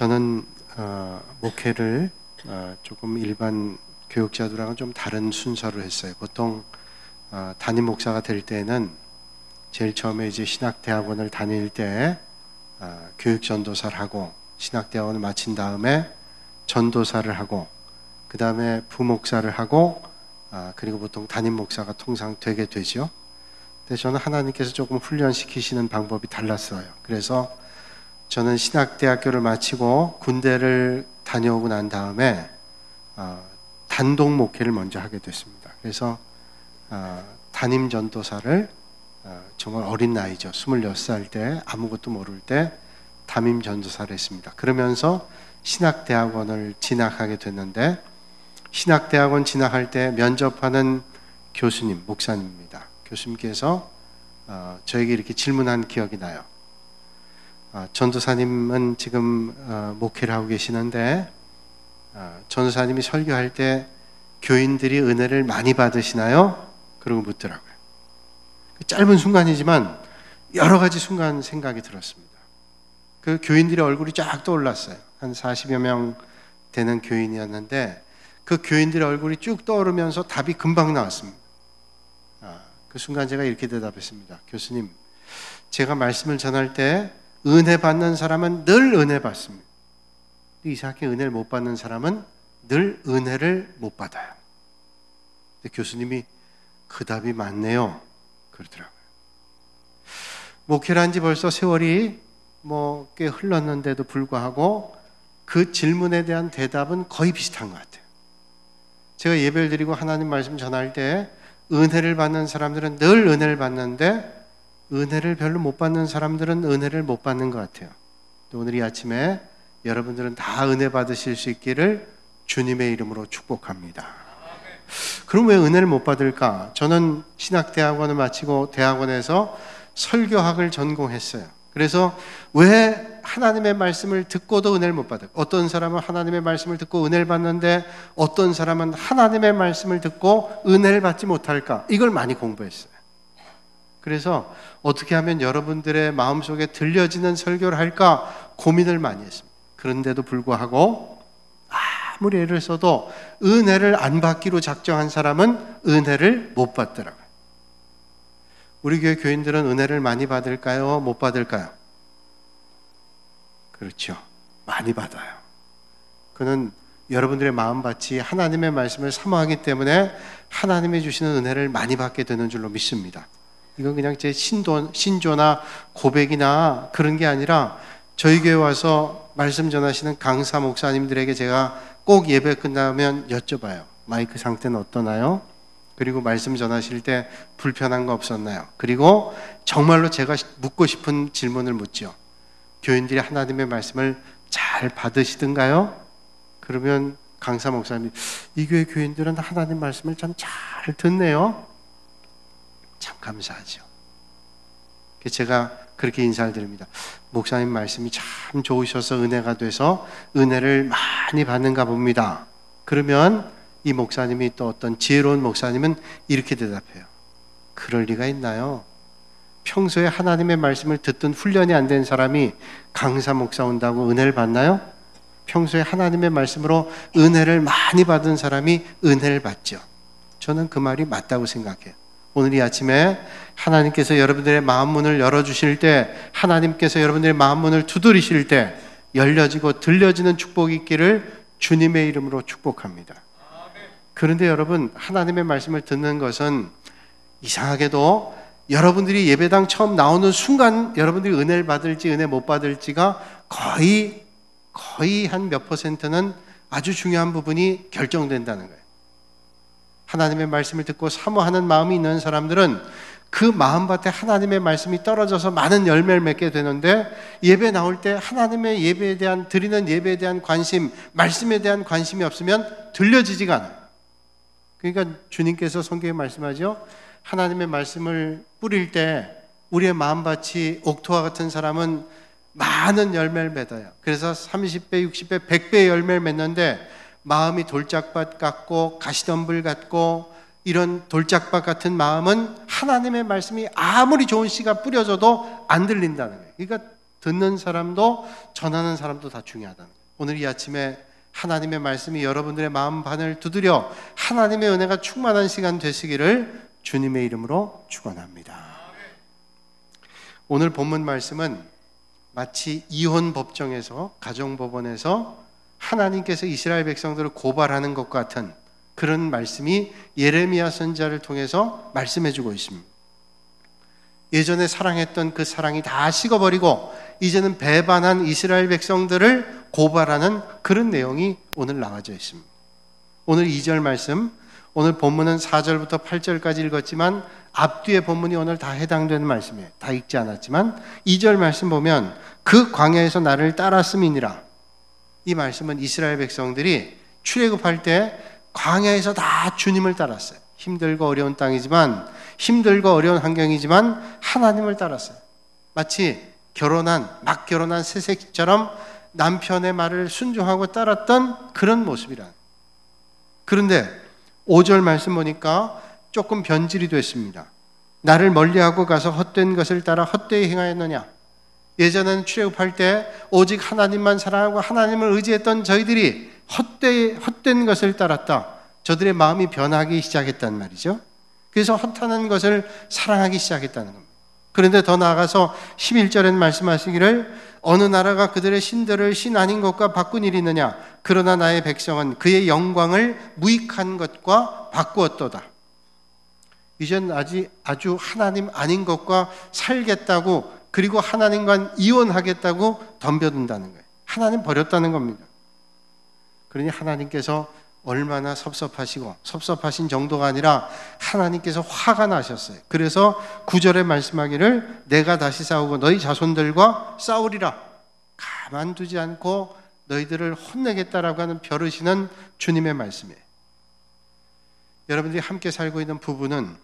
저는 목회를 조금 일반 교육자들하고는 좀 다른 순서로 했어요. 보통 담임 목사가 될 때는 제일 처음에 이제 신학대학원을 다닐 때 교육 전도사를 하고, 신학대학원을 마친 다음에 전도사를 하고, 그 다음에 부목사를 하고, 그리고 보통 담임 목사가 통상 되게 되죠. 근데 저는 하나님께서 조금 훈련시키시는 방법이 달랐어요. 그래서 저는 신학대학교를 마치고 군대를 다녀오고 난 다음에 단독 목회를 먼저 하게 됐습니다. 그래서 담임 전도사를 정말 어린 나이죠. 26살 때, 아무것도 모를 때 담임 전도사를 했습니다. 그러면서 신학대학원을 진학하게 됐는데, 신학대학원 진학할 때 면접하는 교수님, 목사님입니다. 교수님께서 저에게 이렇게 질문한 기억이 나요. 전도사님은 지금 목회를 하고 계시는데, 전도사님이 설교할 때 교인들이 은혜를 많이 받으시나요? 그러고 묻더라고요. 짧은 순간이지만 여러 가지 순간 생각이 들었습니다. 그 교인들의 얼굴이 쫙 떠올랐어요. 한 40여 명 되는 교인이었는데 그 교인들의 얼굴이 쭉 떠오르면서 답이 금방 나왔습니다. 그 순간 제가 이렇게 대답했습니다. 교수님, 제가 말씀을 전할 때 은혜 받는 사람은 늘 은혜 받습니다. 이상하게 은혜를 못 받는 사람은 늘 은혜를 못 받아요. 근데 교수님이 그 답이 맞네요, 그러더라고요. 목회를 한 지 벌써 세월이 꽤 흘렀는데도 불구하고 그 질문에 대한 대답은 거의 비슷한 것 같아요. 제가 예배를 드리고 하나님 말씀 전할 때 은혜를 받는 사람들은 늘 은혜를 받는데 은혜를 별로 못 받는 사람들은 은혜를 못 받는 것 같아요. 또 오늘 이 아침에 여러분들은 다 은혜 받으실 수 있기를 주님의 이름으로 축복합니다. 그럼 왜 은혜를 못 받을까? 저는 신학대학원을 마치고 대학원에서 설교학을 전공했어요. 그래서 왜 하나님의 말씀을 듣고도 은혜를 못 받을까? 어떤 사람은 하나님의 말씀을 듣고 은혜를 받는데 어떤 사람은 하나님의 말씀을 듣고 은혜를 받지 못할까? 이걸 많이 공부했어요. 그래서 어떻게 하면 여러분들의 마음속에 들려지는 설교를 할까 고민을 많이 했습니다. 그런데도 불구하고 아무리 애를 써도 은혜를 안 받기로 작정한 사람은 은혜를 못 받더라고요. 우리 교회 교인들은 은혜를 많이 받을까요? 못 받을까요? 그렇죠. 많이 받아요. 그는 여러분들의 마음밭이 하나님의 말씀을 사모하기 때문에 하나님이 주시는 은혜를 많이 받게 되는 줄로 믿습니다. 이건 그냥 제 신조나 고백이나 그런 게 아니라 저희 교회 와서 말씀 전하시는 강사 목사님들에게 제가 꼭 예배 끝나면 여쭤봐요. 마이크 상태는 어떠나요? 그리고 말씀 전하실 때 불편한 거 없었나요? 그리고 정말로 제가 묻고 싶은 질문을 묻죠. 교인들이 하나님의 말씀을 잘 받으시던가요? 그러면 강사 목사님이 이 교회 교인들은 하나님 말씀을 참 잘 듣네요. 참 감사하죠. 제가 그렇게 인사를 드립니다. 목사님 말씀이 참 좋으셔서 은혜가 돼서 은혜를 많이 받는가 봅니다. 그러면 이 목사님이 또 어떤 지혜로운 목사님은 이렇게 대답해요. 그럴 리가 있나요? 평소에 하나님의 말씀을 듣던 훈련이 안 된 사람이 강사 목사 온다고 은혜를 받나요? 평소에 하나님의 말씀으로 은혜를 많이 받은 사람이 은혜를 받죠. 저는 그 말이 맞다고 생각해요. 오늘 이 아침에 하나님께서 여러분들의 마음 문을 열어주실 때, 하나님께서 여러분들의 마음 문을 두드리실 때 열려지고 들려지는 축복이 있기를 주님의 이름으로 축복합니다. 그런데 여러분, 하나님의 말씀을 듣는 것은 이상하게도 여러분들이 예배당 처음 나오는 순간 여러분들이 은혜를 받을지 은혜 못 받을지가 거의 한 몇 %는 아주 중요한 부분이 결정된다는 거예요. 하나님의 말씀을 듣고 사모하는 마음이 있는 사람들은 그 마음밭에 하나님의 말씀이 떨어져서 많은 열매를 맺게 되는데, 예배 나올 때 하나님의 예배에 대한, 드리는 예배에 대한 관심, 말씀에 대한 관심이 없으면 들려지지가 않아요. 그러니까 주님께서 성경에 말씀하죠. 하나님의 말씀을 뿌릴 때 우리의 마음밭이 옥토와 같은 사람은 많은 열매를 맺어요. 그래서 30배, 60배, 100배의 열매를 맺는데, 마음이 돌짝밭 같고 가시덤불 같고 이런 돌짝밭 같은 마음은 하나님의 말씀이 아무리 좋은 씨가 뿌려져도 안 들린다는 거예요. 그러니까 듣는 사람도 전하는 사람도 다 중요하다는 거예요. 오늘 이 아침에 하나님의 말씀이 여러분들의 마음 반을 두드려 하나님의 은혜가 충만한 시간 되시기를 주님의 이름으로 축원합니다. 오늘 본문 말씀은 마치 이혼 법정에서, 가정법원에서 하나님께서 이스라엘 백성들을 고발하는 것 같은 그런 말씀이 예레미야 선지자를 통해서 말씀해 주고 있습니다. 예전에 사랑했던 그 사랑이 다 식어버리고 이제는 배반한 이스라엘 백성들을 고발하는 그런 내용이 오늘 나와져 있습니다. 오늘 2절 말씀, 오늘 본문은 4절부터 8절까지 읽었지만 앞뒤의 본문이 오늘 다 해당되는 말씀이에요. 다 읽지 않았지만 2절 말씀 보면 그 광야에서 나를 따랐음이니라. 이 말씀은 이스라엘 백성들이 출애굽할 때 광야에서 다 주님을 따랐어요. 힘들고 어려운 땅이지만, 힘들고 어려운 환경이지만 하나님을 따랐어요. 마치 막 결혼한 새새끼처럼 남편의 말을 순종하고 따랐던 그런 모습이라. 그런데 5절 말씀 보니까 조금 변질이 됐습니다. 나를 멀리하고 가서 헛된 것을 따라 헛되이 행하였느냐. 예전에는 출애굽할 때 오직 하나님만 사랑하고 하나님을 의지했던 저희들이 헛된 것을 따랐다. 저들의 마음이 변하기 시작했단 말이죠. 그래서 헛하는 것을 사랑하기 시작했다는 겁니다. 그런데 더 나아가서 11절에는 말씀하시기를 어느 나라가 그들의 신들을 신 아닌 것과 바꾼 일이 있느냐. 그러나 나의 백성은 그의 영광을 무익한 것과 바꾸었도다. 이젠 아주 하나님 아닌 것과 살겠다고, 그리고 하나님과 이혼하겠다고 덤벼든다는 거예요. 하나님 버렸다는 겁니다. 그러니 하나님께서 얼마나 섭섭하신 정도가 아니라 하나님께서 화가 나셨어요. 그래서 9절에 말씀하기를 내가 다시 싸우고 너희 자손들과 싸우리라. 가만두지 않고 너희들을 혼내겠다라고 하는 벼르시는 주님의 말씀이에요. 여러분들이 함께 살고 있는 부부는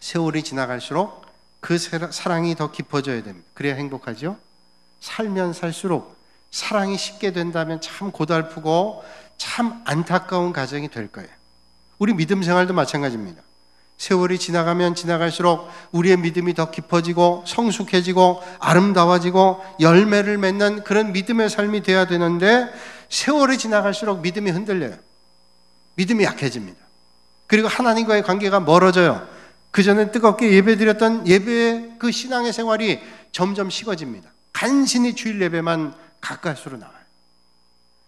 세월이 지나갈수록 그 사랑이 더 깊어져야 됩니다. 그래야 행복하죠. 살면 살수록 사랑이 식게 된다면 참 고달프고 참 안타까운 가정이 될 거예요. 우리 믿음 생활도 마찬가지입니다. 세월이 지나가면 지나갈수록 우리의 믿음이 더 깊어지고 성숙해지고 아름다워지고 열매를 맺는 그런 믿음의 삶이 돼야 되는데 세월이 지나갈수록 믿음이 흔들려요. 믿음이 약해집니다. 그리고 하나님과의 관계가 멀어져요. 그전에 뜨겁게 예배드렸던 예배의 그 신앙의 생활이 점점 식어집니다. 간신히 주일 예배만 가까스로 나와요.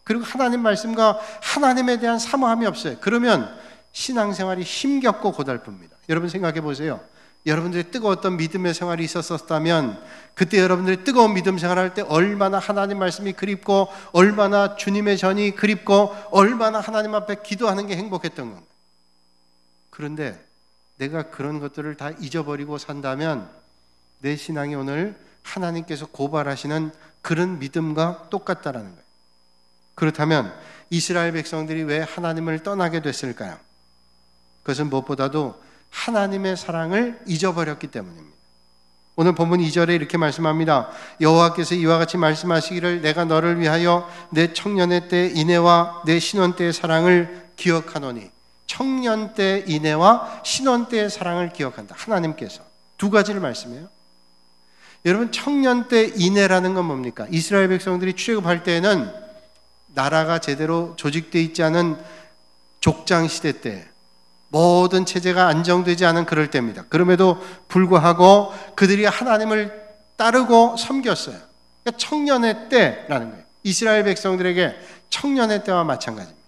그리고 하나님 말씀과 하나님에 대한 사모함이 없어요. 그러면 신앙생활이 힘겹고 고달픕니다. 여러분 생각해 보세요. 여러분들이 뜨거웠던 믿음의 생활이 있었다면 그때 여러분들이 뜨거운 믿음 생활할 때 얼마나 하나님 말씀이 그립고 얼마나 주님의 전이 그립고 얼마나 하나님 앞에 기도하는 게 행복했던 건가요? 그런데 내가 그런 것들을 다 잊어버리고 산다면 내 신앙이 오늘 하나님께서 고발하시는 그런 믿음과 똑같다라는 거예요. 그렇다면 이스라엘 백성들이 왜 하나님을 떠나게 됐을까요? 그것은 무엇보다도 하나님의 사랑을 잊어버렸기 때문입니다. 오늘 본문 2절에 이렇게 말씀합니다. 여호와께서 이와 같이 말씀하시기를 내가 너를 위하여 내 청년의 때 인애와 내 신혼 때의 사랑을 기억하노니. 청년 때 인애와 신혼 때의 사랑을 기억한다. 하나님께서 두 가지를 말씀해요. 여러분 청년 때 인애라는 건 뭡니까? 이스라엘 백성들이 출애굽할 때에는 나라가 제대로 조직되어 있지 않은 족장 시대 때 모든 체제가 안정되지 않은 그럴 때입니다. 그럼에도 불구하고 그들이 하나님을 따르고 섬겼어요. 그러니까 청년의 때라는 거예요. 이스라엘 백성들에게 청년의 때와 마찬가지입니다.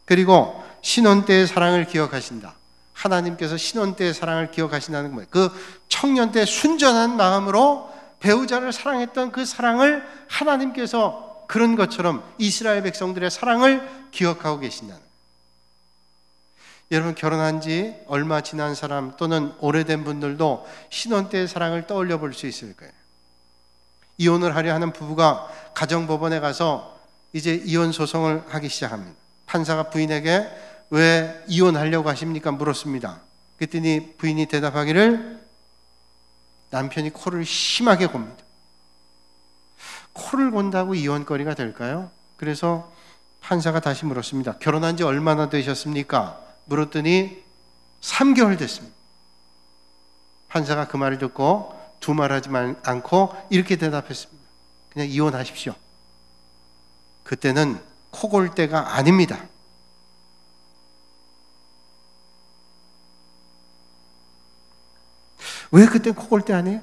그리고 신혼 때의 사랑을 기억하신다. 하나님께서 신혼 때의 사랑을 기억하신다는 거예요. 그 청년 때 순전한 마음으로 배우자를 사랑했던 그 사랑을 하나님께서 그런 것처럼 이스라엘 백성들의 사랑을 기억하고 계신다는 거예요. 여러분 결혼한 지 얼마 지난 사람 또는 오래된 분들도 신혼 때의 사랑을 떠올려 볼 수 있을 거예요. 이혼을 하려 하는 부부가 가정법원에 가서 이제 이혼 소송을 하기 시작합니다. 판사가 부인에게 왜 이혼하려고 하십니까? 물었습니다. 그랬더니 부인이 대답하기를 남편이 코를 심하게 곱니다. 코를 곤다고 이혼거리가 될까요? 그래서 판사가 다시 물었습니다. 결혼한 지 얼마나 되셨습니까? 물었더니 3개월 됐습니다. 판사가 그 말을 듣고 두말하지 않고 이렇게 대답했습니다. 그냥 이혼하십시오. 그때는 코 골 때가 아닙니다. 왜 그때 코 골 때 아니에요?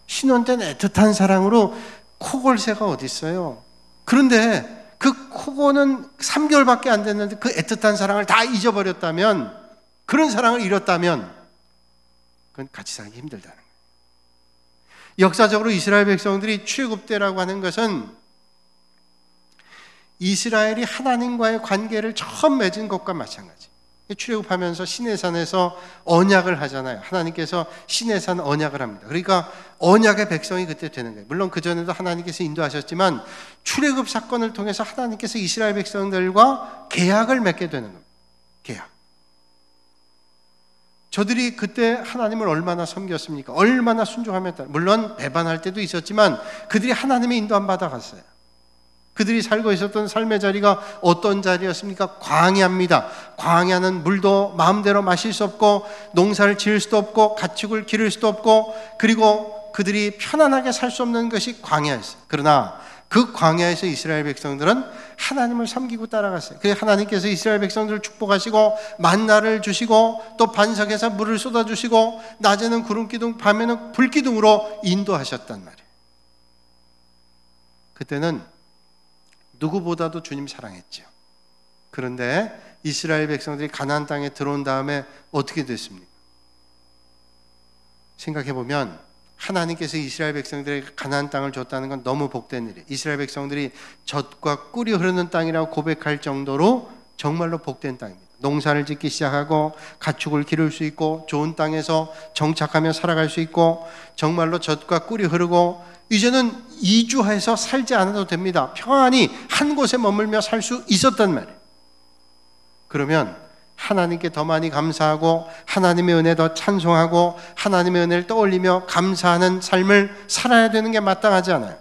신혼 때는 애틋한 사랑으로 코 골 새가 어디 있어요? 그런데 그 코 고는 3개월밖에 안 됐는데 그 애틋한 사랑을 다 잊어버렸다면, 그런 사랑을 잃었다면 그건 같이 살기 힘들다는 거예요. 역사적으로 이스라엘 백성들이 출애굽 때라고 하는 것은 이스라엘이 하나님과의 관계를 처음 맺은 것과 마찬가지. 출애굽하면서 시내산에서 언약을 하잖아요. 하나님께서 시내산 언약을 합니다. 그러니까 언약의 백성이 그때 되는 거예요. 물론 그전에도 하나님께서 인도하셨지만 출애굽 사건을 통해서 하나님께서 이스라엘 백성들과 계약을 맺게 되는 겁니다. 계약. 저들이 그때 하나님을 얼마나 섬겼습니까? 얼마나 순종하며 따라. 물론 배반할 때도 있었지만 그들이 하나님의 인도함 받아갔어요. 그들이 살고 있었던 삶의 자리가 어떤 자리였습니까? 광야입니다. 광야는 물도 마음대로 마실 수 없고 농사를 지을 수도 없고 가축을 기를 수도 없고, 그리고 그들이 편안하게 살 수 없는 것이 광야였어요. 그러나 그 광야에서 이스라엘 백성들은 하나님을 섬기고 따라갔어요. 그래서 하나님께서 이스라엘 백성들을 축복하시고 만나를 주시고 또 반석에서 물을 쏟아주시고 낮에는 구름기둥 밤에는 불기둥으로 인도하셨단 말이에요. 그때는 누구보다도 주님 사랑했죠. 그런데 이스라엘 백성들이 가나안 땅에 들어온 다음에 어떻게 됐습니까? 생각해보면 하나님께서 이스라엘 백성들에게 가나안 땅을 줬다는 건 너무 복된 일이에요. 이스라엘 백성들이 젖과 꿀이 흐르는 땅이라고 고백할 정도로 정말로 복된 땅입니다. 농사를 짓기 시작하고 가축을 기를 수 있고 좋은 땅에서 정착하며 살아갈 수 있고 정말로 젖과 꿀이 흐르고 이제는 이주해서 살지 않아도 됩니다. 평안히 한 곳에 머물며 살 수 있었단 말이에요. 그러면 하나님께 더 많이 감사하고 하나님의 은혜 더 찬송하고 하나님의 은혜를 떠올리며 감사하는 삶을 살아야 되는 게 마땅하지 않아요.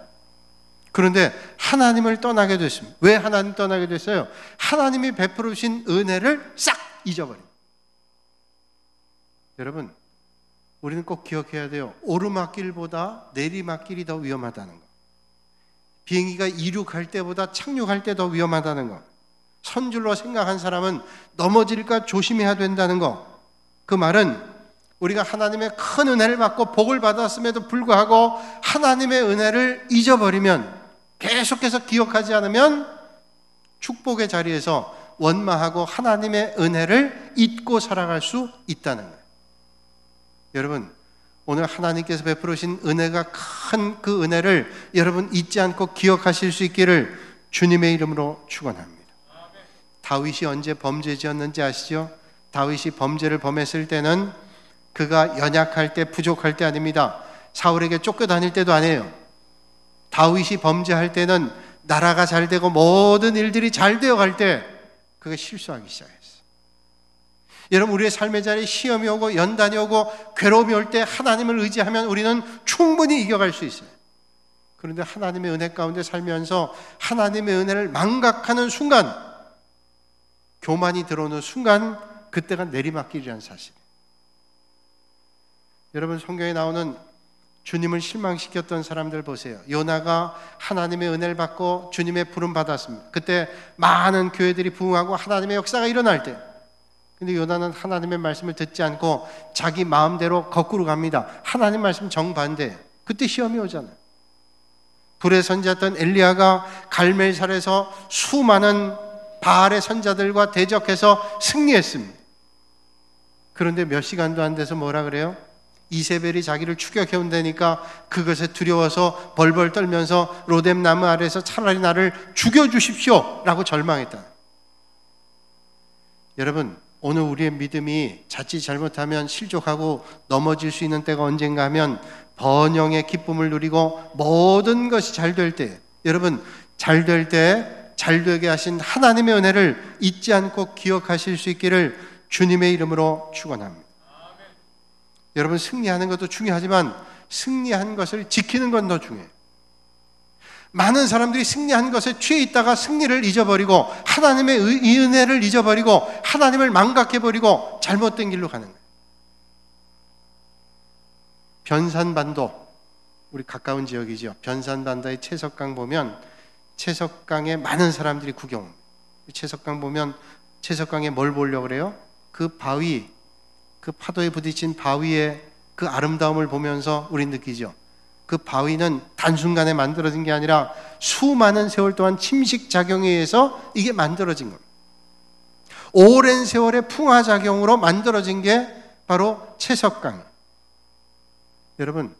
그런데 하나님을 떠나게 됐습니다. 왜 하나님 떠나게 됐어요? 하나님이 베풀어 주신 은혜를 싹 잊어버립니다. 여러분, 우리는 꼭 기억해야 돼요. 오르막길보다 내리막길이 더 위험하다는 거. 비행기가 이륙할 때보다 착륙할 때 더 위험하다는 거. 선줄로 생각한 사람은 넘어질까 조심해야 된다는 거. 그 말은 우리가 하나님의 큰 은혜를 받고 복을 받았음에도 불구하고 하나님의 은혜를 잊어버리면, 계속해서 기억하지 않으면 축복의 자리에서 원망하고 하나님의 은혜를 잊고 살아갈 수 있다는 거예요. 여러분, 오늘 하나님께서 베풀어 주신 은혜가 큰 그 은혜를 여러분 잊지 않고 기억하실 수 있기를 주님의 이름으로 축원합니다. 다윗이 언제 범죄 지었는지 아시죠? 다윗이 범죄를 범했을 때는 그가 연약할 때, 부족할 때 아닙니다. 사울에게 쫓겨다닐 때도 아니에요. 다윗이 범죄할 때는 나라가 잘 되고 모든 일들이 잘 되어갈 때 그가 실수하기 시작했어요. 여러분, 우리의 삶의 자리에 시험이 오고 연단이 오고 괴로움이 올 때 하나님을 의지하면 우리는 충분히 이겨갈 수 있어요. 그런데 하나님의 은혜 가운데 살면서 하나님의 은혜를 망각하는 순간, 교만이 들어오는 순간, 그때가 내리막길이라는 사실. 여러분, 성경에 나오는 주님을 실망시켰던 사람들 보세요. 요나가 하나님의 은혜를 받고 주님의 부름 받았습니다. 그때 많은 교회들이 부흥하고 하나님의 역사가 일어날 때, 근데 요나는 하나님의 말씀을 듣지 않고 자기 마음대로 거꾸로 갑니다. 하나님 말씀 정반대. 그때 시험이 오잖아요. 불의 선지자였던 엘리야가 갈멜살에서 수많은 바알의 선자들과 대적해서 승리했습니다. 그런데 몇 시간도 안 돼서 뭐라 그래요? 이세벨이 자기를 추격해온다니까 그것에 두려워서 벌벌 떨면서 로뎀 나무 아래에서 차라리 나를 죽여주십시오 라고 절망했다. 여러분, 오늘 우리의 믿음이 자칫 잘못하면 실족하고 넘어질 수 있는 때가 언젠가 하면 번영의 기쁨을 누리고 모든 것이 잘 될 때, 여러분, 잘 될 때 잘 되게 하신 하나님의 은혜를 잊지 않고 기억하실 수 있기를 주님의 이름으로 축원합니다. 여러분, 승리하는 것도 중요하지만 승리한 것을 지키는 건 더 중요해요. 많은 사람들이 승리한 것에 취해 있다가 승리를 잊어버리고 하나님의 은혜를 잊어버리고 하나님을 망각해버리고 잘못된 길로 가는 거예요. 변산반도, 우리 가까운 지역이죠. 변산반도의 채석강 보면 채석강에 많은 사람들이 구경. 채석강 보면 채석강에 뭘 보려고 그래요? 그 바위, 그 파도에 부딪힌 바위의 그 아름다움을 보면서 우리 느끼죠. 그 바위는 단순간에 만들어진 게 아니라 수많은 세월 동안 침식작용에 의해서 이게 만들어진 겁니다. 오랜 세월의 풍화작용으로 만들어진 게 바로 채석강. 여러분,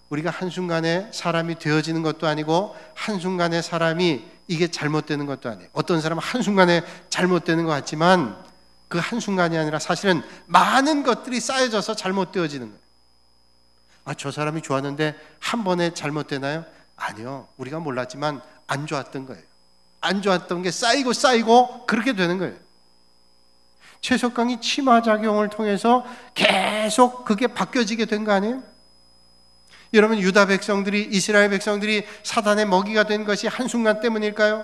우리가 한순간에 사람이 되어지는 것도 아니고 한순간에 사람이 이게 잘못되는 것도 아니에요. 어떤 사람은 한순간에 잘못되는 것 같지만 그 한순간이 아니라 사실은 많은 것들이 쌓여져서 잘못되어지는 거예요. 저 사람이 좋았는데 한 번에 잘못되나요? 아니요. 우리가 몰랐지만 안 좋았던 거예요. 안 좋았던 게 쌓이고 그렇게 되는 거예요. 채석강이 침화작용을 통해서 계속 그게 바뀌어지게 된 거 아니에요? 여러분, 유다 백성들이, 이스라엘 백성들이 사단의 먹이가 된 것이 한순간 때문일까요?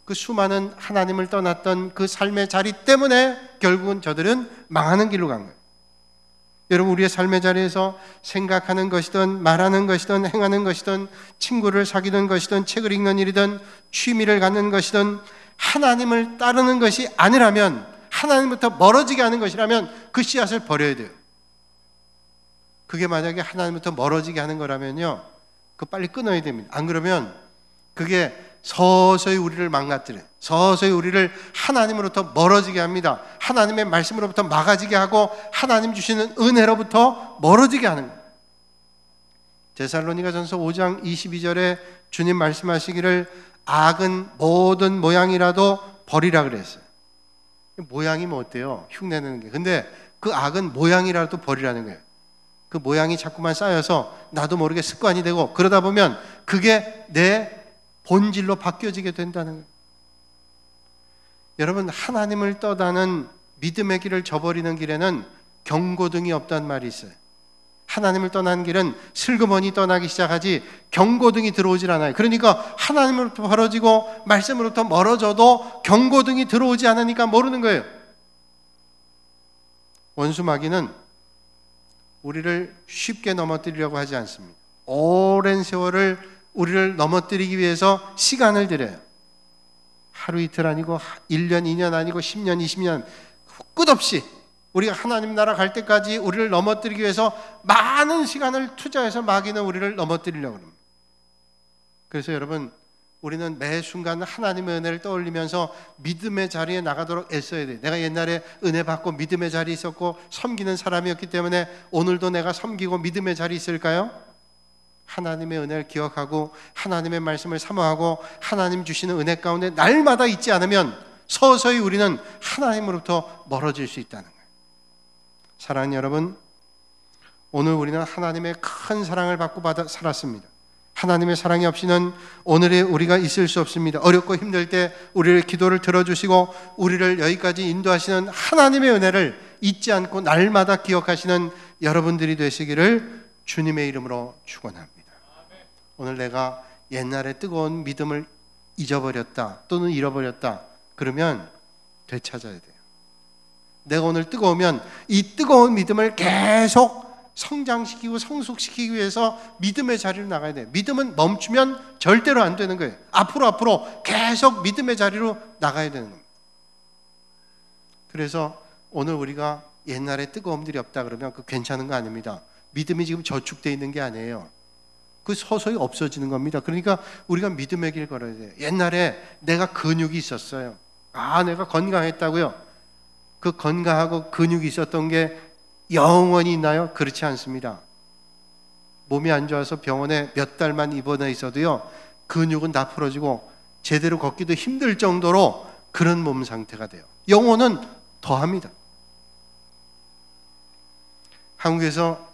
그 수많은 하나님을 떠났던 그 삶의 자리 때문에 결국은 저들은 망하는 길로 간 거예요. 여러분, 우리의 삶의 자리에서 생각하는 것이든 말하는 것이든 행하는 것이든 친구를 사귀는 것이든 책을 읽는 일이든 취미를 갖는 것이든 하나님을 따르는 것이 아니라면, 하나님부터 멀어지게 하는 것이라면 그 씨앗을 버려야 돼요. 그게 만약에 하나님부터 멀어지게 하는 거라면요, 그거 빨리 끊어야 됩니다. 안 그러면 그게 서서히 우리를 망가뜨려요. 서서히 우리를 하나님으로부터 멀어지게 합니다. 하나님의 말씀으로부터 막아지게 하고 하나님 주시는 은혜로부터 멀어지게 하는 거예요. 데살로니가전서 5장 22절에 주님 말씀하시기를 악은 모든 모양이라도 버리라 그랬어요. 모양이 뭐 어때요? 흉내내는 게. 근데 그 악은 모양이라도 버리라는 거예요. 그 모양이 자꾸만 쌓여서 나도 모르게 습관이 되고 그러다 보면 그게 내 본질로 바뀌어지게 된다는 거예요. 여러분, 하나님을 떠나는 믿음의 길을 저버리는 길에는 경고등이 없다는 말이 있어요. 하나님을 떠나는 길은 슬그머니 떠나기 시작하지 경고등이 들어오질 않아요. 그러니까 하나님으로부터 멀어지고 말씀으로부터 멀어져도 경고등이 들어오지 않으니까 모르는 거예요. 원수 마귀는 우리를 쉽게 넘어뜨리려고 하지 않습니다. 오랜 세월을 우리를 넘어뜨리기 위해서 시간을 들여요. 하루 이틀 아니고 1년, 2년 아니고 10년, 20년 끝없이 우리가 하나님 나라 갈 때까지 우리를 넘어뜨리기 위해서 많은 시간을 투자해서 마귀는 우리를 넘어뜨리려고 합니다. 그래서 여러분, 우리는 매 순간 하나님의 은혜를 떠올리면서 믿음의 자리에 나가도록 애써야 돼요. 내가 옛날에 은혜 받고 믿음의 자리에 있었고 섬기는 사람이었기 때문에 오늘도 내가 섬기고 믿음의 자리에 있을까요? 하나님의 은혜를 기억하고 하나님의 말씀을 사모하고 하나님 주시는 은혜 가운데 날마다 있지 않으면 서서히 우리는 하나님으로부터 멀어질 수 있다는 거예요. 사랑하는 여러분, 오늘 우리는 하나님의 큰 사랑을 받고 살았습니다. 하나님의 사랑이 없이는 오늘의 우리가 있을 수 없습니다. 어렵고 힘들 때 우리를 기도를 들어주시고 우리를 여기까지 인도하시는 하나님의 은혜를 잊지 않고 날마다 기억하시는 여러분들이 되시기를 주님의 이름으로 축원합니다. 오늘 내가 옛날에 뜨거운 믿음을 잊어버렸다 또는 잃어버렸다 그러면 되찾아야 돼요. 내가 오늘 뜨거우면 이 뜨거운 믿음을 계속 성장시키고 성숙시키기 위해서 믿음의 자리로 나가야 돼요. 믿음은 멈추면 절대로 안 되는 거예요. 앞으로 계속 믿음의 자리로 나가야 되는 겁니다. 그래서 오늘 우리가 옛날에 뜨거움들이 없다 그러면 그 괜찮은 거 아닙니다. 믿음이 지금 저축되어 있는 게 아니에요. 그 서서히 없어지는 겁니다. 그러니까 우리가 믿음의 길 걸어야 돼요. 옛날에 내가 근육이 있었어요. 내가 건강했다고요. 그 건강하고 근육이 있었던 게 영원히 있나요? 그렇지 않습니다. 몸이 안 좋아서 병원에 몇 달만 입원해 있어도요, 근육은 다 풀어지고 제대로 걷기도 힘들 정도로 그런 몸 상태가 돼요. 영혼은 더합니다. 한국에서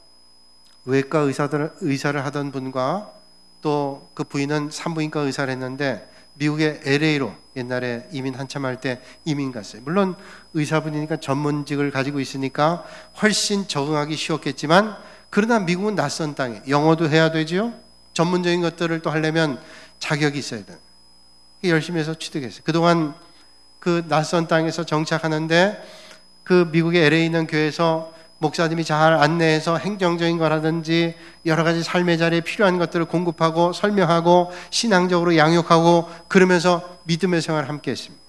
외과 의사를 하던 분과 또 그 부인은 산부인과 의사를 했는데 미국의 LA로 옛날에 이민 한참 할 때 이민 갔어요. 물론 의사분이니까 전문직을 가지고 있으니까 훨씬 적응하기 쉬웠겠지만 그러나 미국은 낯선 땅에 영어도 해야 되죠. 전문적인 것들을 또 하려면 자격이 있어야 돼요. 열심히 해서 취득했어요. 그동안 그 낯선 땅에서 정착하는데 그 미국의 LA에 있는 교회에서 목사님이 잘 안내해서 행정적인 거라든지 여러 가지 삶의 자리에 필요한 것들을 공급하고 설명하고 신앙적으로 양육하고 그러면서 믿음의 생활을 함께 했습니다.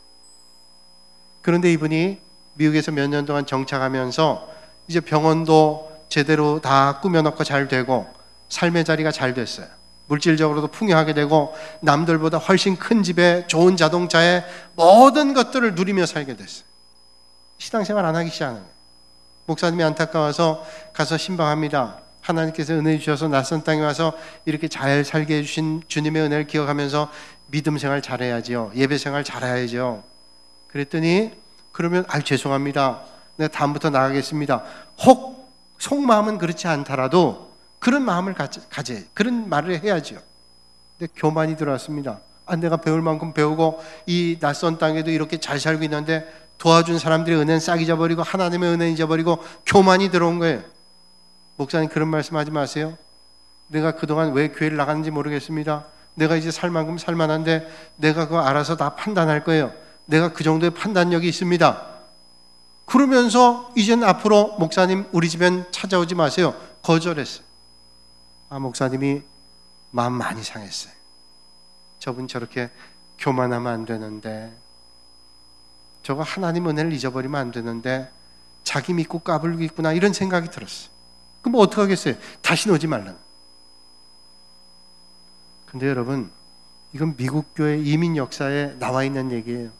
그런데 이분이 미국에서 몇 년 동안 정착하면서 이제 병원도 제대로 다 꾸며놓고 잘 되고 삶의 자리가 잘 됐어요. 물질적으로도 풍요하게 되고 남들보다 훨씬 큰 집에 좋은 자동차에 모든 것들을 누리며 살게 됐어요. 신앙생활 안 하기 시작하는 거예요. 목사님이 안타까워서 가서 신방합니다. 하나님께서 은혜 주셔서 낯선 땅에 와서 이렇게 잘 살게 해주신 주님의 은혜를 기억하면서 믿음 생활 잘해야죠. 예배 생활 잘해야죠. 그랬더니 그러면 죄송합니다. 내가 다음부터 나가겠습니다. 혹 속마음은 그렇지 않더라도 그런 마음을 가져야 그런 말을 해야죠. 근데 교만이 들어왔습니다. 내가 배울 만큼 배우고 이 낯선 땅에도 이렇게 잘 살고 있는데 도와준 사람들의 은혜는 싹 잊어버리고 하나님의 은혜는 잊어버리고 교만이 들어온 거예요. 목사님 그런 말씀하지 마세요. 내가 그동안 왜 교회를 나갔는지 모르겠습니다. 내가 이제 살 만큼 살만한데 내가 그거 알아서 다 판단할 거예요. 내가 그 정도의 판단력이 있습니다. 그러면서 이젠 앞으로 목사님 우리 집엔 찾아오지 마세요. 거절했어요. 목사님이 마음 많이 상했어요. 저분 저렇게 교만하면 안 되는데, 저거 하나님 은혜를 잊어버리면 안 되는데 자기 믿고 까불고 있구나 이런 생각이 들었어요. 그럼 뭐 어떡하겠어요? 다시 오지 말라는. 근데 여러분, 이건 미국 교회 이민 역사에 나와 있는 얘기예요.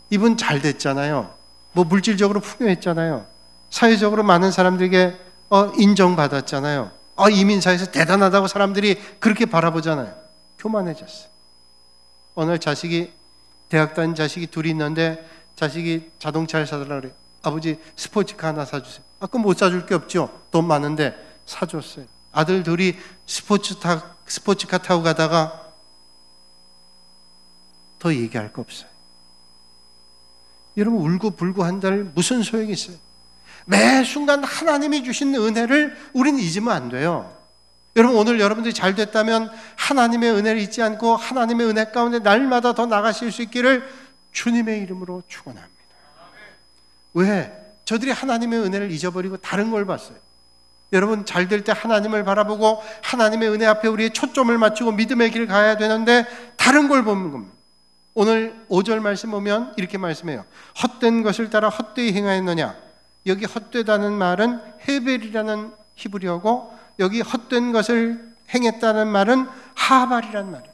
이분 잘 됐잖아요. 뭐 물질적으로 풍요했잖아요. 사회적으로 많은 사람들에게 인정받았잖아요. 이민사에서 대단하다고 사람들이 그렇게 바라보잖아요. 교만해졌어요. 어느 날 자식이 대학 다닌 자식이 둘이 있는데 자식이 자동차를 사달라고 그래요. 아버지 스포츠카 하나 사주세요. 그럼 못 사줄 게 없죠. 돈 많은데 사줬어요. 아들 둘이 스포츠카 타고 가다가 더 얘기할 거 없어요. 여러분, 울고불고 한들 무슨 소용이 있어요? 매 순간 하나님이 주신 은혜를 우리는 잊으면 안 돼요. 여러분, 오늘 여러분들이 잘 됐다면 하나님의 은혜를 잊지 않고 하나님의 은혜 가운데 날마다 더 나가실 수 있기를 주님의 이름으로 축원합니다. 왜? 저들이 하나님의 은혜를 잊어버리고 다른 걸 봤어요. 여러분, 잘 될 때 하나님을 바라보고 하나님의 은혜 앞에 우리의 초점을 맞추고 믿음의 길을 가야 되는데 다른 걸 보는 겁니다. 오늘 5절 말씀 보면 이렇게 말씀해요. 헛된 것을 따라 헛되이 행하였느냐. 여기 헛되다는 말은 헤벨이라는 히브리어고, 여기 헛된 것을 행했다는 말은 하발이라는 말이에요.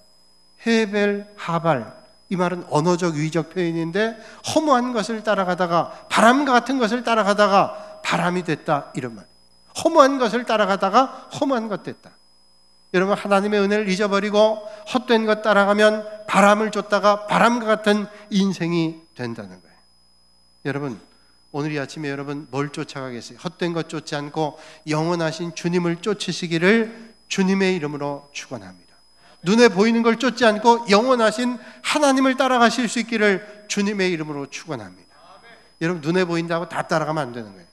헤벨, 하발. 이 말은 언어적 위적 표현인데 허무한 것을 따라가다가, 바람과 같은 것을 따라가다가 바람이 됐다, 이런 말. 허무한 것을 따라가다가 허무한 것 됐다. 여러분, 하나님의 은혜를 잊어버리고 헛된 것 따라가면 바람을 쫓다가 바람과 같은 인생이 된다는 거예요. 여러분, 오늘 이 아침에 여러분 뭘 쫓아가겠어요? 헛된 것 쫓지 않고 영원하신 주님을 쫓으시기를 주님의 이름으로 축원합니다. 눈에 보이는 걸 쫓지 않고 영원하신 하나님을 따라가실 수 있기를 주님의 이름으로 축원합니다. 여러분, 눈에 보인다고 다 따라가면 안 되는 거예요.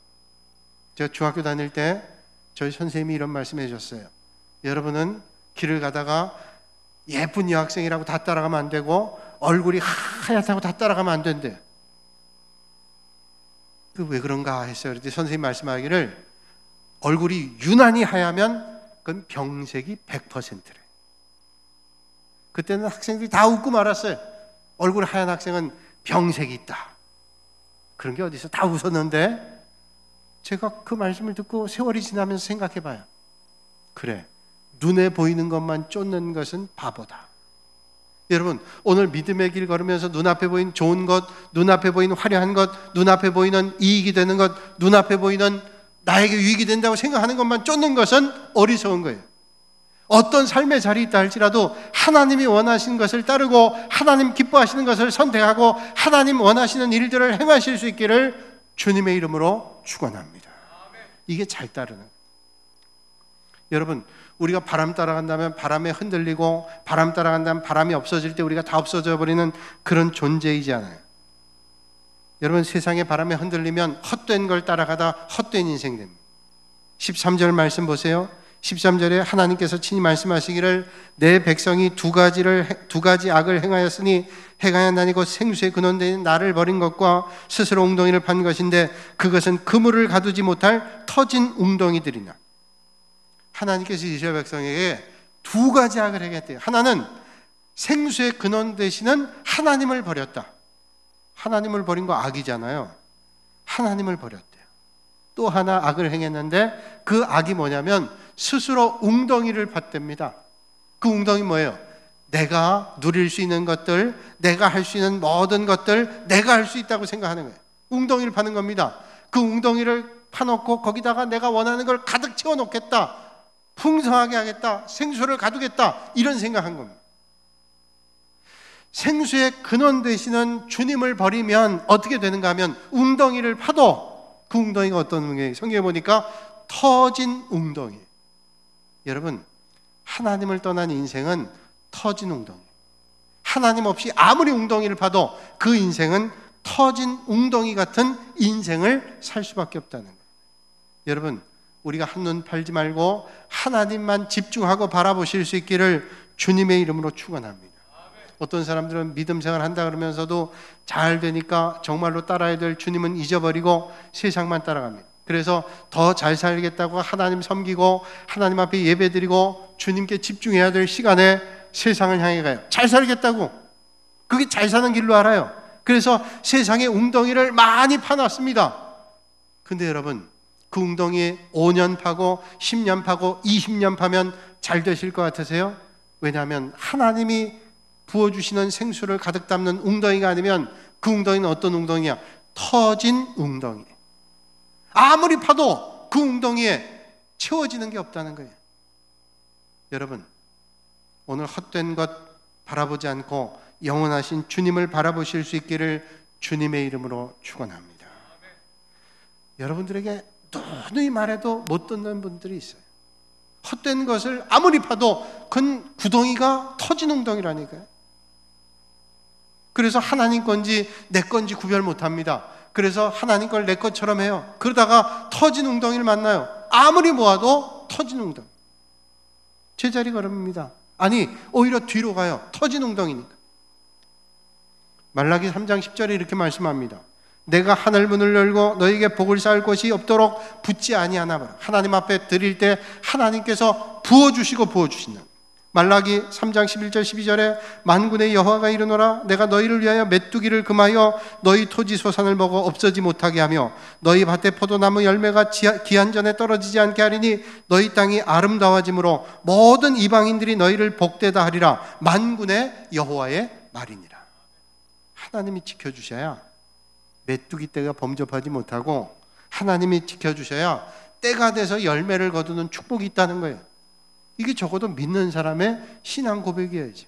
제가 중학교 다닐 때 저희 선생님이 이런 말씀해 주셨어요. 여러분은 길을 가다가 예쁜 여학생이라고 다 따라가면 안 되고 얼굴이 하얗다고 다 따라가면 안 된대. 그 왜 그런가 했어요. 그랬더니 선생님 말씀하기를 얼굴이 유난히 하얗면 그건 병색이 100%래. 그때는 학생들이 다 웃고 말았어요. 얼굴 하얀 학생은 병색이 있다. 그런 게 어디서 다 웃었는데, 제가 그 말씀을 듣고 세월이 지나면서 생각해봐요. 그래, 눈에 보이는 것만 쫓는 것은 바보다. 여러분, 오늘 믿음의 길 걸으면서 눈앞에 보이는 좋은 것, 눈앞에 보이는 화려한 것, 눈앞에 보이는 이익이 되는 것, 눈앞에 보이는 나에게 유익이 된다고 생각하는 것만 쫓는 것은 어리석은 거예요. 어떤 삶의 자리에 있다 할지라도 하나님이 원하시는 것을 따르고 하나님 기뻐하시는 것을 선택하고 하나님 원하시는 일들을 행하실 수 있기를 주님의 이름으로 축원합니다. 이게 잘 따르는 거예요. 여러분, 우리가 바람 따라간다면 바람에 흔들리고, 바람 따라간다면 바람이 없어질 때 우리가 다 없어져 버리는 그런 존재이지 않아요. 여러분, 세상의 바람에 흔들리면 헛된 걸 따라가다 헛된 인생 됩니다. 13절 말씀 보세요. 13절에 하나님께서 친히 말씀하시기를 내 백성이 두 가지 악을 행하였으니 행하였나니 곧 생수의 근원된 나를 버린 것과 스스로 웅덩이를 판 것인데 그것은 그물을 가두지 못할 터진 웅덩이들이나. 하나님께서 이스라엘 백성에게 두 가지 악을 행했대요. 하나는 생수의 근원 되시는 하나님을 버렸다. 하나님을 버린 거 악이잖아요. 하나님을 버렸대요. 또 하나 악을 행했는데 그 악이 뭐냐면 스스로 웅덩이를 팠답니다. 그 웅덩이 뭐예요? 내가 누릴 수 있는 것들, 내가 할 수 있는 모든 것들, 내가 할 수 있다고 생각하는 거예요. 웅덩이를 파는 겁니다. 그 웅덩이를 파놓고 거기다가 내가 원하는 걸 가득 채워놓겠다, 풍성하게 하겠다, 생수를 가두겠다, 이런 생각한 겁니다. 생수의 근원 되시는 주님을 버리면 어떻게 되는가 하면 웅덩이를 파도 그 웅덩이가 어떤 웅덩이? 성경에 보니까 터진 웅덩이. 여러분, 하나님을 떠난 인생은 터진 웅덩이. 하나님 없이 아무리 웅덩이를 파도 그 인생은 터진 웅덩이 같은 인생을 살 수밖에 없다는 거예요. 여러분, 우리가 한눈 팔지 말고 하나님만 집중하고 바라보실 수 있기를 주님의 이름으로 축원합니다. 어떤 사람들은 믿음 생활 한다 그러면서도 잘 되니까 정말로 따라야 될 주님은 잊어버리고 세상만 따라갑니다. 그래서 더 잘 살겠다고 하나님 섬기고 하나님 앞에 예배드리고 주님께 집중해야 될 시간에 세상을 향해 가요. 잘 살겠다고. 그게 잘 사는 길로 알아요. 그래서 세상에 웅덩이를 많이 파놨습니다. 근데 여러분, 그 웅덩이에 5년 파고 10년 파고 20년 파면 잘 되실 것 같으세요? 왜냐하면 하나님이 부어주시는 생수를 가득 담는 웅덩이가 아니면 그 웅덩이는 어떤 웅덩이야? 터진 웅덩이. 아무리 파도 그 웅덩이에 채워지는 게 없다는 거예요. 여러분, 오늘 헛된 것 바라보지 않고 영원하신 주님을 바라보실 수 있기를 주님의 이름으로 축원합니다. 여러분들에게 누누이 말해도 못 듣는 분들이 있어요. 헛된 것을 아무리 파도 그건 구덩이가 터진 웅덩이라니까요. 그래서 하나님 건지 내 건지 구별 못합니다. 그래서 하나님 걸 내 것처럼 해요. 그러다가 터진 웅덩이를 만나요. 아무리 모아도 터진 웅덩이. 제자리 걸음입니다. 아니, 오히려 뒤로 가요. 터진 웅덩이니까. 말라기 3장 10절에 이렇게 말씀합니다. 내가 하늘 문을 열고 너에게 복을 쌓을 것이 없도록 붓지 아니하나 봐라. 하나님 앞에 드릴 때 하나님께서 부어주시고 부어주신다. 말라기 3장 11절 12절에 만군의 여호와가 이르노라 내가 너희를 위하여 메뚜기를 금하여 너희 토지 소산을 먹어 없어지 못하게 하며 너희 밭에 포도나무 열매가 기한 전에 떨어지지 않게 하리니 너희 땅이 아름다워짐으로 모든 이방인들이 너희를 복되다 하리라. 만군의 여호와의 말이니라. 하나님이 지켜주셔야 메뚜기 떼가 범접하지 못하고 하나님이 지켜주셔야 때가 돼서 열매를 거두는 축복이 있다는 거예요. 이게 적어도 믿는 사람의 신앙 고백이어야죠.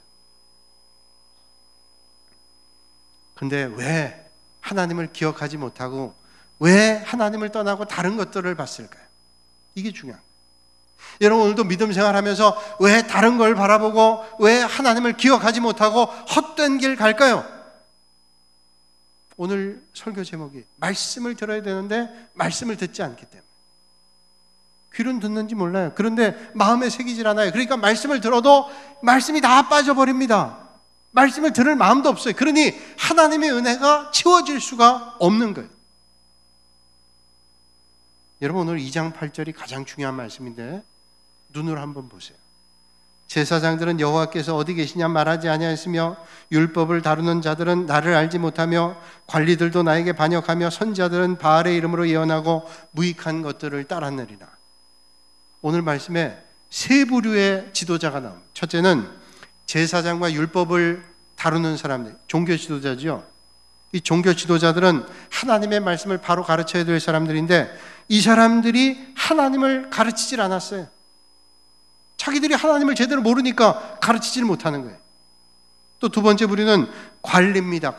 근데 왜 하나님을 기억하지 못하고 왜 하나님을 떠나고 다른 것들을 봤을까요? 이게 중요한 거예요. 여러분, 오늘도 믿음 생활하면서 왜 다른 걸 바라보고 왜 하나님을 기억하지 못하고 헛된 길 갈까요? 오늘 설교 제목이 말씀을 들어야 되는데 말씀을 듣지 않기 때문에. 귀는 듣는지 몰라요. 그런데 마음에 새기질 않아요. 그러니까 말씀을 들어도 말씀이 다 빠져버립니다. 말씀을 들을 마음도 없어요. 그러니 하나님의 은혜가 채워질 수가 없는 거예요. 여러분, 오늘 2장 8절이 가장 중요한 말씀인데 눈으로 한번 보세요. 제사장들은 여호와께서 어디 계시냐 말하지 아니하였으며 율법을 다루는 자들은 나를 알지 못하며 관리들도 나에게 반역하며 선지자들은 바알의 이름으로 예언하고 무익한 것들을 따랐느니라. 오늘 말씀에 세 부류의 지도자가 나옵니다. 첫째는 제사장과 율법을 다루는 사람들, 종교 지도자죠. 이 종교 지도자들은 하나님의 말씀을 바로 가르쳐야 될 사람들인데 이 사람들이 하나님을 가르치질 않았어요. 자기들이 하나님을 제대로 모르니까 가르치지를 못하는 거예요. 또 두 번째 부류는 관리입니다.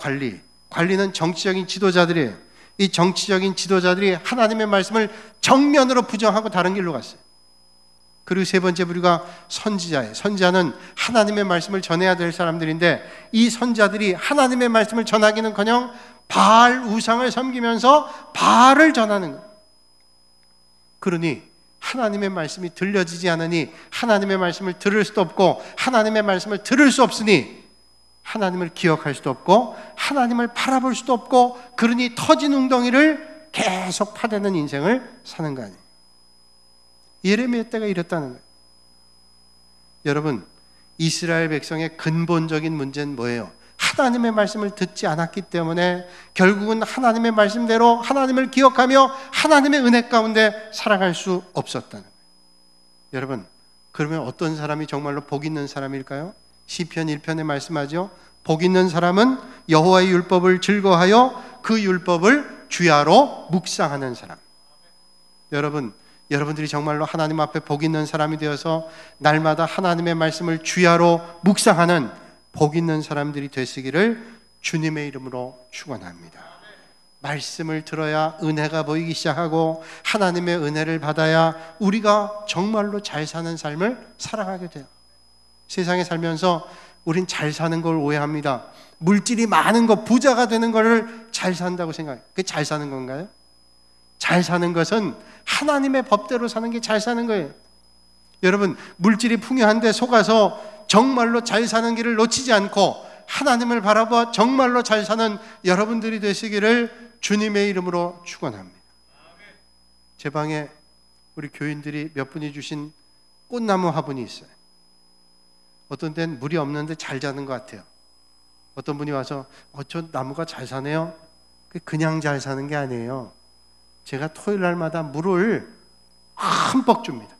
관리는 정치적인 지도자들이에요. 이 정치적인 지도자들이 하나님의 말씀을 정면으로 부정하고 다른 길로 갔어요. 그리고 세 번째 부류가 선지자예요. 선지자는 하나님의 말씀을 전해야 될 사람들인데 이 선지자들이 하나님의 말씀을 전하기는커녕 바알 우상을 섬기면서 바알을 전하는 거예요. 그러니 하나님의 말씀이 들려지지 않으니 하나님의 말씀을 들을 수도 없고 하나님의 말씀을 들을 수 없으니 하나님을 기억할 수도 없고 하나님을 바라볼 수도 없고 그러니 터진 웅덩이를 계속 파대는 인생을 사는 거 아니에요. 예레미야 때가 이랬다는 거예요. 여러분, 이스라엘 백성의 근본적인 문제는 뭐예요? 하나님의 말씀을 듣지 않았기 때문에 결국은 하나님의 말씀대로 하나님을 기억하며 하나님의 은혜 가운데 살아갈 수 없었다는 거예요. 여러분, 그러면 어떤 사람이 정말로 복 있는 사람일까요? 시편 1편에 말씀하죠. 복 있는 사람은 여호와의 율법을 즐거워하여 그 율법을 주야로 묵상하는 사람. 여러분들이 정말로 하나님 앞에 복 있는 사람이 되어서 날마다 하나님의 말씀을 주야로 묵상하는 복 있는 사람들이 되시기를 주님의 이름으로 축원합니다. 말씀을 들어야 은혜가 보이기 시작하고 하나님의 은혜를 받아야 우리가 정말로 잘 사는 삶을 살아가게 돼요. 세상에 살면서 우린 잘 사는 걸 오해합니다. 물질이 많은 것, 부자가 되는 것을 잘 산다고 생각해요. 그게 잘 사는 건가요? 잘 사는 것은 하나님의 법대로 사는 게 잘 사는 거예요. 여러분, 물질이 풍요한데 속아서 정말로 잘 사는 길을 놓치지 않고 하나님을 바라봐 정말로 잘 사는 여러분들이 되시기를 주님의 이름으로 축원합니다. 제 방에 우리 교인들이 몇 분이 주신 꽃나무 화분이 있어요. 어떤 데는 물이 없는데 잘 자는 것 같아요. 어떤 분이 와서 저 나무가 잘 사네요. 그냥 잘 사는 게 아니에요. 제가 토요일 날마다 물을 흠뻑 줍니다.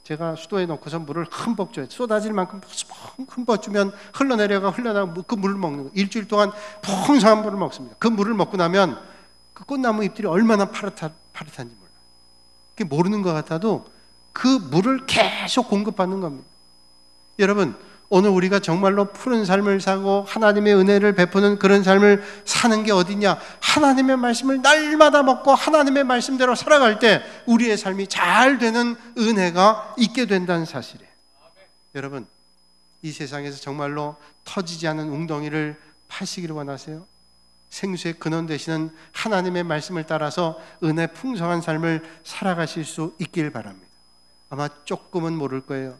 제가 수도에 놓고서 물을 흠뻑 줘요. 쏟아질 만큼 흠뻑 주면 흘러내려가 그 물을 먹는 거예요. 일주일 동안 풍성한 물을 먹습니다. 그 물을 먹고 나면 그 꽃나무 잎들이 얼마나 파릇한지 몰라요. 그게 모르는 것 같아도 그 물을 계속 공급받는 겁니다. 여러분, 오늘 우리가 정말로 푸른 삶을 사고 하나님의 은혜를 베푸는 그런 삶을 사는 게 어디냐? 하나님의 말씀을 날마다 먹고 하나님의 말씀대로 살아갈 때 우리의 삶이 잘 되는 은혜가 있게 된다는 사실이에요. 여러분, 이 세상에서 정말로 터지지 않은 웅덩이를 파시기를 원하세요? 생수의 근원 되시는 하나님의 말씀을 따라서 은혜 풍성한 삶을 살아가실 수 있길 바랍니다. 아마 조금은 모를 거예요.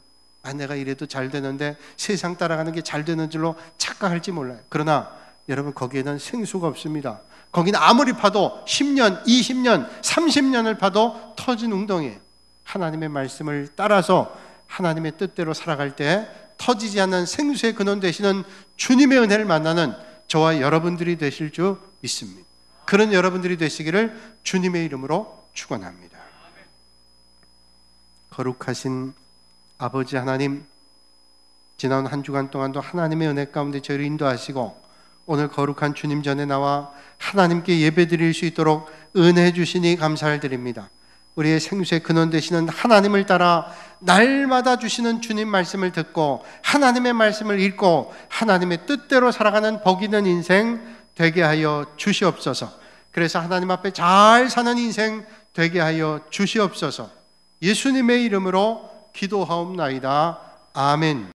내가 이래도 잘 되는데 세상 따라가는 게 잘 되는 줄로 착각할지 몰라요. 그러나 여러분, 거기에는 생수가 없습니다. 거기는 아무리 파도 10년, 20년, 30년을 파도 터진 웅덩이에요. 하나님의 말씀을 따라서 하나님의 뜻대로 살아갈 때 터지지 않는 생수의 근원 되시는 주님의 은혜를 만나는 저와 여러분들이 되실 줄 믿습니다. 그런 여러분들이 되시기를 주님의 이름으로 축원합니다. 거룩하신 아버지 하나님, 지난 한 주간 동안도 하나님의 은혜 가운데 저희를 인도하시고 오늘 거룩한 주님 전에 나와 하나님께 예배드릴 수 있도록 은혜 주시니 감사를 드립니다. 우리의 생수의 근원 되시는 하나님을 따라 날마다 주시는 주님 말씀을 듣고 하나님의 말씀을 읽고 하나님의 뜻대로 살아가는 복 있는 인생 되게 하여 주시옵소서. 그래서 하나님 앞에 잘 사는 인생 되게 하여 주시옵소서. 예수님의 이름으로 기도하옵나이다. 아멘.